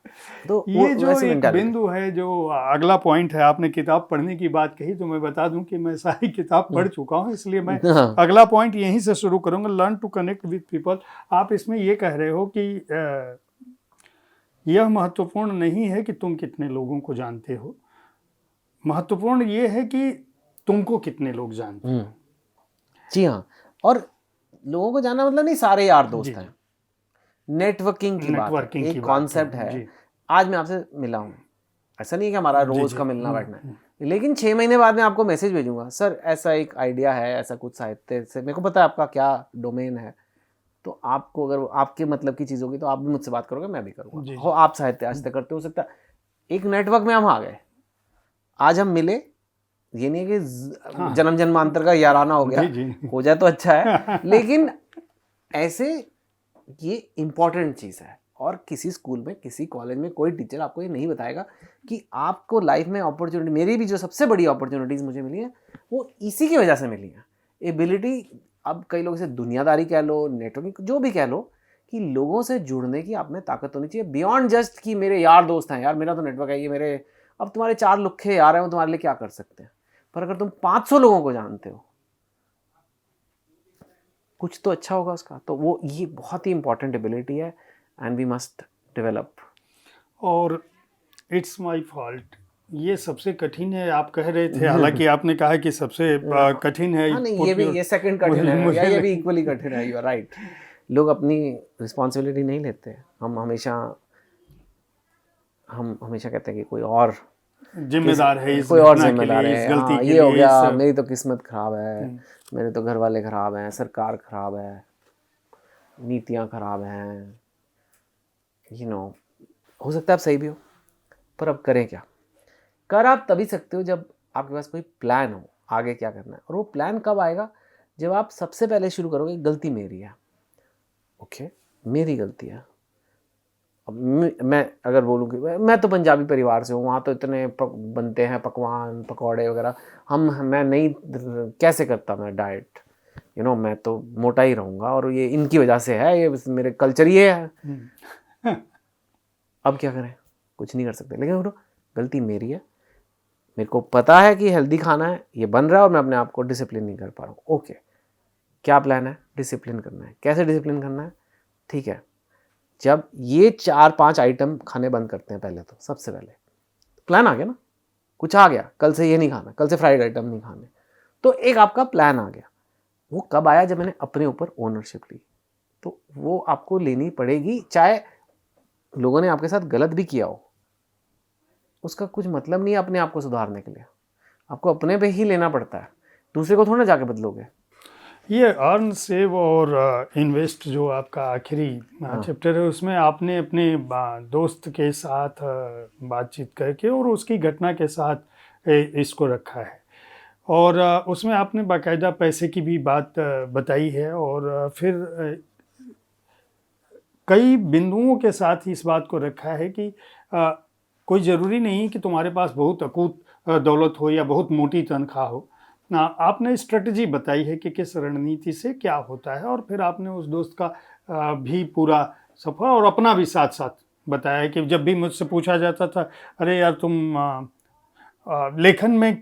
तो ये जो वैसी एक मेंटालिटी। बिंदु है, जो अगला पॉइंट है, आपने किताब पढ़ने की बात कही तो मैं बता दूं कि मैं सारी किताब पढ़ चुका हूं, इसलिए मैं हाँ, अगला पॉइंट यहीं से शुरू करूंगा, learn to connect with people. आप इसमें ये कह रहे हो कि यह महत्वपूर्ण नहीं है कि तुम कितने लोगों को जानते हो, महत्वपूर्ण ये है कि तुमको कितने लोग जानते हो। जी हाँ, और लोगों को जानना मतलब नहीं सारे यार दोस्त जी, हैं, नेटवर्किंग की बात है, नेटवर्किंग की एक बात कॉन्सेप्ट है। है। जी आज मैं आपसे मिला हूँ, ऐसा नहीं है कि हमारा जी रोज जी का मिलना बैठना है, लेकिन 6 महीने बाद मैं आपको मैसेज भेजूंगा, सर ऐसा एक आइडिया है, ऐसा कुछ साहित्य से, मेरे को पता है आपका क्या डोमेन है, तो आपको अगर आपके मतलब की चीज़ होगी तो आप भी मुझसे बात करोगे, मैं भी जी करूँगा। जी। हो आप साहित्य आज तक करते हो सकता है, एक नेटवर्क में हम आ गए, आज हम मिले, ये नहीं है कि हाँ जन्म जन्मांतर का याराना हो गया, जी जी हो जाए तो अच्छा है, लेकिन ऐसे ये इम्पॉर्टेंट चीज़ है। और किसी स्कूल में, किसी कॉलेज में कोई टीचर आपको ये नहीं बताएगा कि आपको लाइफ में अपॉर्चुनिटी, मेरी भी जो सबसे बड़ी अपॉर्चुनिटीज़ मुझे मिली है वो इसी की वजह से मिली है। एबिलिटी, अब कई लोग इसे दुनियादारी कह लो, नेटवर्किंग, जो भी कह लो, कि लोगों से जुड़ने की आप में ताकत होनी चाहिए, बियॉन्ड जस्ट कि मेरे यार दोस्त हैं, यार मेरा तो नेटवर्क है, ये मेरे, अब तुम्हारे 4 लुक्खे यार हैं, वो तुम्हारे लिए क्या कर सकते हैं, पर अगर तुम 500 लोगों को जानते हो, कुछ तो अच्छा होगा उसका। तो वो ये बहुत ही इंपॉर्टेंट एबिलिटी है, एंड वी मस्ट डेवलप। और इट्स माय फॉल्ट, ये सबसे कठिन है आप कह रहे थे, हालांकि आपने कहा कि सबसे कठिन है। हाँ नहीं, ये सेकंड कठिन है, या ये भी इक्वली कठिन है, यू आर राइट। लोग अपनी रिस्पॉन्सिबिलिटी नहीं लेते, हम हमेशा कहते हैं कि कोई और जिम्मेदार है इस कोई और घटना के जिम्मेदार लिए, इस है, गलती हाँ के ये हो लिए, गया, इस मेरी तो किस्मत खराब है, मेरे तो घर वाले खराब हैं, सरकार खराब है, नीतियाँ खराब हैं, यू नो। हो सकता है आप सही भी हो, पर अब करें क्या? कर आप तभी सकते हो जब आपके पास कोई प्लान हो आगे क्या करना है, और वो प्लान कब आएगा? जब आप सबसे पहले शुरू करोगे, गलती मेरी है, ओके, मेरी गलती है, अब मैं अगर बोलूँ कि मैं तो पंजाबी परिवार से हूँ, वहाँ तो इतने बनते हैं पकवान पकौड़े वगैरह, मैं नहीं कैसे करता मैं डाइट, मैं तो मोटा ही रहूँगा, और ये इनकी वजह से है, ये मेरे कल्चर ये है। अब क्या करें, कुछ नहीं कर सकते। लेकिन ब्रो, गलती मेरी है, मेरे को पता है कि हेल्दी खाना है, ये बन रहा है और मैं अपने आप को डिसिप्लिन नहीं कर पा रहा हूँ। ओके, क्या प्लान है? डिसिप्लिन करना है। कैसे डिसिप्लिन करना है? ठीक है, जब ये 4-5 आइटम खाने बंद करते हैं, पहले तो सबसे पहले प्लान आ गया ना, कुछ आ गया, कल से ये नहीं खाना, कल से फ्राइड आइटम नहीं खाने, तो एक आपका प्लान आ गया। वो कब आया? जब मैंने अपने ऊपर ओनरशिप ली। तो वो आपको लेनी पड़ेगी, चाहे लोगों ने आपके साथ गलत भी किया हो, उसका कुछ मतलब नहीं है अपने आप को सुधारने के लिए, आपको अपने पे ही लेना पड़ता है, दूसरे को थोड़ा जाके बदलोगे। ये अर्न सेव और इन्वेस्ट जो आपका आखिरी हाँ। चैप्टर है, उसमें आपने अपने दोस्त के साथ बातचीत करके और उसकी घटना के साथ इसको रखा है, और उसमें आपने बाकायदा पैसे की भी बात बताई है, और फिर कई बिंदुओं के साथ ही इस बात को रखा है कि कोई ज़रूरी नहीं कि तुम्हारे पास बहुत अकूत दौलत हो या बहुत मोटी तनख्वाह हो। आपने स्ट्रेटजी बताई है कि किस रणनीति से क्या होता है, और फिर आपने उस दोस्त का भी पूरा सफ़र और अपना भी साथ साथ बताया है कि जब भी मुझसे पूछा जाता था, अरे यार तुम लेखन में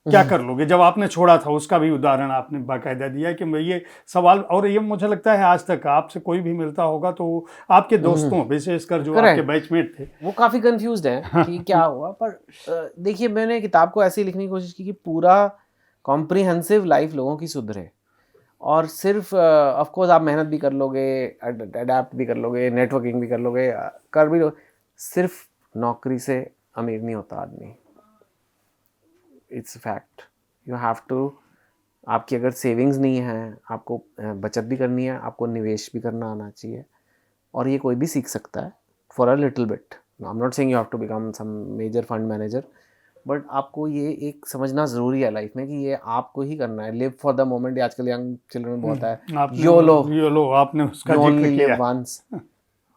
क्या कर लोगे, जब आपने छोड़ा था उसका भी उदाहरण आपने बाकायदा दिया कि ये सवाल, और ये मुझे लगता है आज तक आपसे कोई भी मिलता होगा तो आपके दोस्तों, विशेषकर जो आपके बैचमेट थे, वो काफ़ी कंफ्यूज्ड हैं कि क्या हुआ। पर देखिए, मैंने किताब को ऐसे लिखने की कोशिश की कि पूरा कॉम्प्रिहेंसिव लाइफ लोगों की सुधरे, और सिर्फ ऑफ कोर्स आप मेहनत भी कर लोगे, अडेप्ट भी कर लोगे, नेटवर्किंग भी कर लोगे, कर भी लो, सिर्फ नौकरी से अमीर नहीं होता आदमी। It's fact, you have to, आपकी अगर सेविंग्स नहीं है, आपको बचत भी करनी है, आपको निवेश भी करना आना चाहिए, और ये कोई भी सीख सकता है for a little bit. I am not saying you have to become some major fund manager, but आपको ये एक समझना ज़रूरी है लाइफ में कि ये आपको ही करना है। लिव फॉर द मोमेंट, ये आजकल यंग चिल्ड्रन में बहुत है, योलो आपने उसका यू जिक्र ओनली किया। Live once.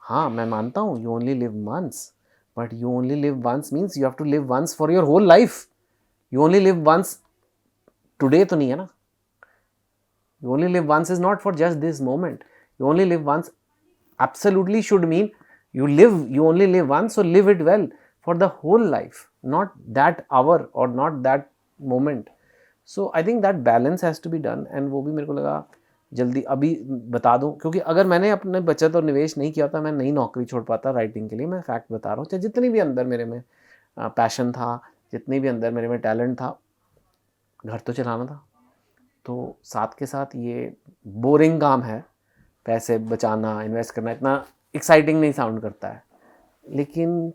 हाँ, मैं मानता हूँ you only live once, but you only live once means you have to live once for your whole life. You only live once today तो नहीं है ना, you only live once is not for just this moment. You only live once absolutely should mean you only live once, so live it well for the whole life, not that hour or not that moment. So I think that balance has to be done, and वो भी मेरे को लगा जल्दी अभी बता दूं, क्योंकि अगर मैंने अपने बचत और निवेश नहीं किया था, मैं नई नौकरी छोड़ पाता राइटिंग के लिए। मैं फैक्ट बता रहा हूँ, चाहे जितनी भी अंदर मेरे में पैशन था, जितनी भी अंदर मेरे में टैलेंट था, घर तो चलाना था, तो साथ के साथ ये बोरिंग काम है, पैसे बचाना, इन्वेस्ट करना इतना एक्साइटिंग नहीं साउंड करता है, लेकिन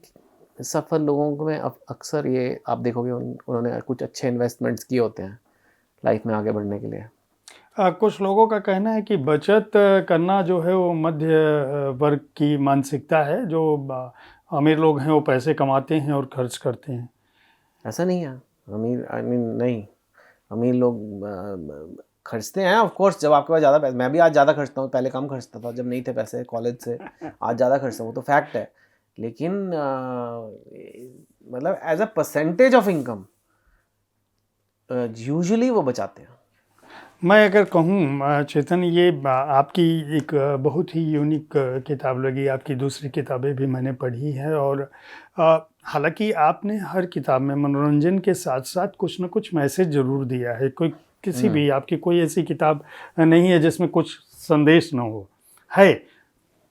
सफल लोगों को में अक्सर ये आप देखोगे उन्होंने कुछ अच्छे इन्वेस्टमेंट्स किए होते हैं लाइफ में आगे बढ़ने के लिए। कुछ लोगों का कहना है कि बचत करना जो है वो मध्य वर्ग की मानसिकता है, जो अमीर लोग हैं वो पैसे कमाते हैं और खर्च करते हैं। ऐसा नहीं है, अमीर आई मीन नहीं, अमीर लोग खर्चते हैं ऑफ कोर्स। जब आपके पास ज़्यादा पैसे, मैं भी आज ज़्यादा खर्चता हूँ, पहले कम खर्चता था जब नहीं थे पैसे कॉलेज से, आज ज़्यादा खर्चता हूँ, तो फैक्ट है। लेकिन मतलब as a percentage of income usually वो बचाते हैं। मैं अगर कहूँ चेतन, ये आपकी एक बहुत ही यूनिक किताब लगी। आपकी दूसरी किताबें भी मैंने पढ़ी है, और हालांकि आपने हर किताब में मनोरंजन के साथ साथ कुछ न कुछ मैसेज ज़रूर दिया है। कोई किसी भी आपकी कोई ऐसी किताब नहीं है जिसमें कुछ संदेश ना हो। है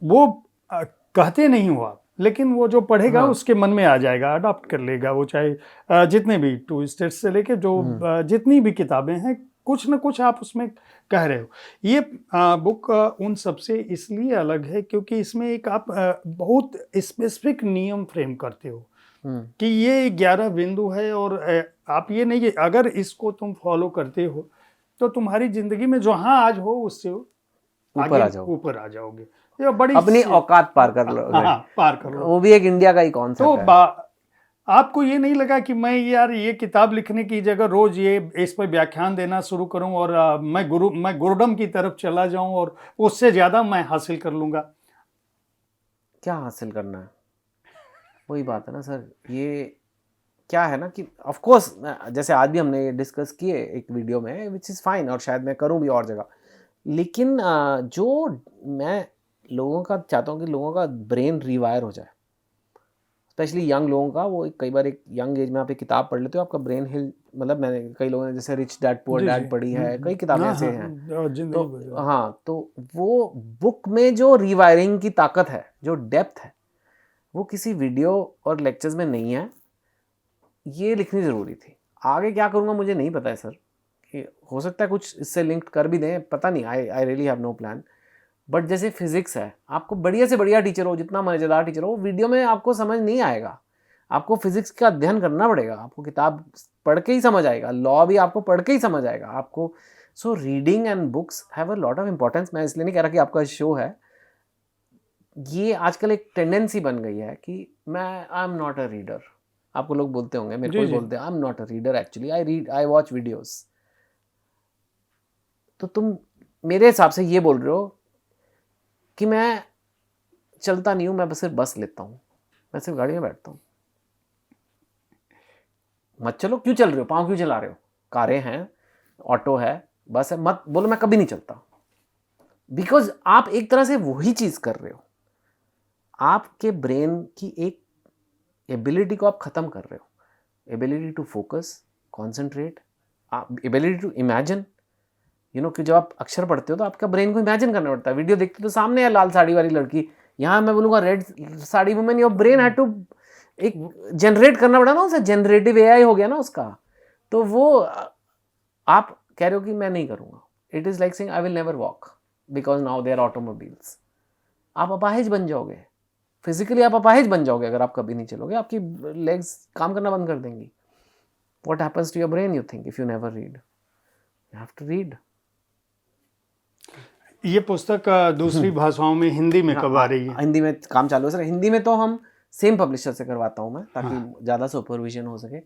वो कहते नहीं हो आप, लेकिन वो जो पढ़ेगा उसके मन में आ जाएगा, अडॉप्ट कर लेगा वो, चाहे जितने भी 2 स्टेट्स से लेके जो जितनी भी किताबें हैं, कुछ न कुछ आप उसमें कह रहे हो। ये बुक उन सबसे इसलिए अलग है क्योंकि इसमें एक आप बहुत स्पेसिफिक नियम फ्रेम करते हो कि ये 11 बिंदु है, और आप ये नहीं, अगर इसको तुम फॉलो करते हो तो तुम्हारी जिंदगी में जहाँ आज हो उससे ऊपर आ जाओगे। ये बड़ी अपनी औकात पार कर लो। पार कर लो। वो भी एक इंडिया का ही कॉन्सेप्ट है। आपको ये नहीं लगा कि मैं यार ये किताब लिखने की जगह रोज ये इस पर व्याख्यान देना शुरू करूं और मैं गुरुडम की तरफ चला जाऊं और उससे ज्यादा मैं हासिल कर लूंगा? क्या हासिल करना है? वही बात है ना सर, ये क्या है ना कि ऑफ कोर्स जैसे आज भी हमने ये डिस्कस किए एक वीडियो में, विच इज़ फाइन, और शायद मैं करूँ भी और जगह, लेकिन जो मैं लोगों का चाहता हूँ कि लोगों का ब्रेन रिवायर हो जाए, स्पेशली यंग लोगों का। वो कई बार एक यंग एज में आप एक किताब पढ़ लेते हो, आपका ब्रेन हिल, मतलब मैंने कई लोगों ने जैसे रिच डैड पुअर जी जी डैड पढ़ी है, कई किताबें हाँ ऐसे हाँ हैं। और जिंदगी तो बदल हाँ, तो वो बुक में जो रिवायरिंग की ताकत है, जो डेप्थ है, वो किसी वीडियो और लेक्चर्स में नहीं है। ये लिखनी ज़रूरी थी। आगे क्या करूँगा मुझे नहीं पता है सर, कि हो सकता है कुछ इससे लिंक कर भी दें, पता नहीं, I really have no plan. But जैसे फिजिक्स है, आपको बढ़िया से बढ़िया टीचर हो, जितना मज़ेदार टीचर हो, वीडियो में आपको समझ नहीं आएगा। आपको फिजिक्स का अध्ययन करना पड़ेगा, आपको किताब पढ़ के ही समझ आएगा, लॉ भी आपको पढ़ के ही समझ आएगा आपको। So reading and books have a lot of importance. मैं इसलिए नहीं कह रहा कि आपका शो है, ये आजकल एक टेंडेंसी बन गई है कि आई एम नॉट अ रीडर। आपको लोग बोलते होंगे, मेरे को जी भी जी बोलते हैं, आई am not a reader, actually I watch videos. तो तुम मेरे हिसाब से ये बोल रहे हो कि मैं चलता नहीं हूँ, मैं सिर्फ बस लेता हूँ, मैं सिर्फ गाड़ी में बैठता हूँ। मत चलो, क्यों चल रहे हो, पाँव क्यों चला रहे हो? कारें हैं, ऑटो है, बस है, मत बोलो मैं कभी नहीं चलता। बिकॉज आप एक तरह से वही चीज़ कर रहे हो, आपके ब्रेन की एक एबिलिटी को आप ख़त्म कर रहे हो। Ability to focus, concentrate, ability to imagine. कि जब आप अक्षर पढ़ते हो तो आपका ब्रेन को इमेजिन करना पड़ता है। वीडियो देखते हो तो सामने है लाल साड़ी वाली लड़की, यहाँ मैं बोलूँगा red sari women, your brain had to एक जनरेट करना पड़ा ना, उसे जनरेटिव एआई हो गया ना उसका। तो वो आप कह रहे हो कि मैं नहीं करूँगा। It is like saying I will never walk because now they are automobiles. आप अपाहिज बन जाओगे, फिजिकली आप अपाहिज बन जाओगे अगर आप कभी नहीं चलोगे, आपकी लेग्स काम करना बंद कर देंगी। What happens to your brain, you think, if you never read? You have to read. ये पुस्तक दूसरी भाषाओं में हिंदी में कब आ रही है? हिंदी में काम चालू है सर। हिंदी में तो हम सेम पब्लिशर से करवाता हूँ मैं, ताकि ज़्यादा सुपरविजन हो सके।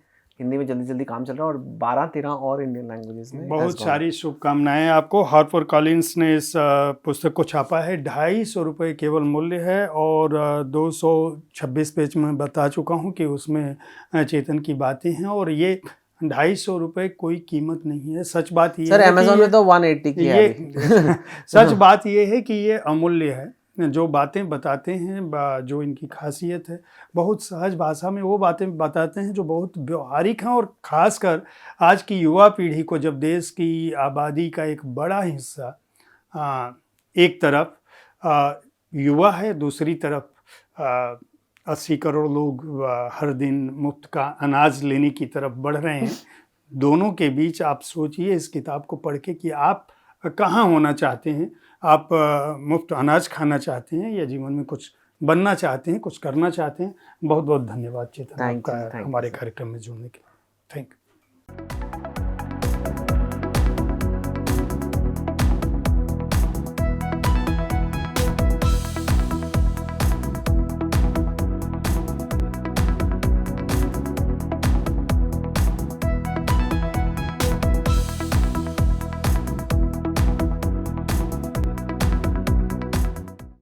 हिंदी में जल्दी जल्दी काम चल रहा है, और 12-13 और इंडियन लैंग्वेजेस में। बहुत सारी शुभकामनाएं आपको। हार्पर कॉलिंस ने इस पुस्तक को छापा है, 250 रुपये केवल मूल्य है, और 226 पेज में बता चुका हूं कि उसमें चेतन की बातें हैं, और ये 250 रुपये कोई कीमत नहीं है। सच बात ये सर है अमेजोन में तो 180 की है ये सच बात ये है कि ये अमूल्य है। जो बातें बताते हैं, जो इनकी खासियत है, बहुत सहज भाषा में वो बातें बताते हैं जो बहुत व्यवहारिक हैं, और ख़ासकर आज की युवा पीढ़ी को, जब देश की आबादी का एक बड़ा हिस्सा एक तरफ युवा है, दूसरी तरफ 80 करोड़ लोग हर दिन मुफ्त का अनाज लेने की तरफ बढ़ रहे हैं, दोनों के बीच आप सोचिए इस किताब को पढ़ के कि आप कहाँ होना चाहते हैं। आप मुफ्त अनाज खाना चाहते हैं, या जीवन में कुछ बनना चाहते हैं, कुछ करना चाहते हैं। बहुत बहुत धन्यवाद चेतन, आपका हमारे कार्यक्रम में जुड़ने के लिए। Thank you.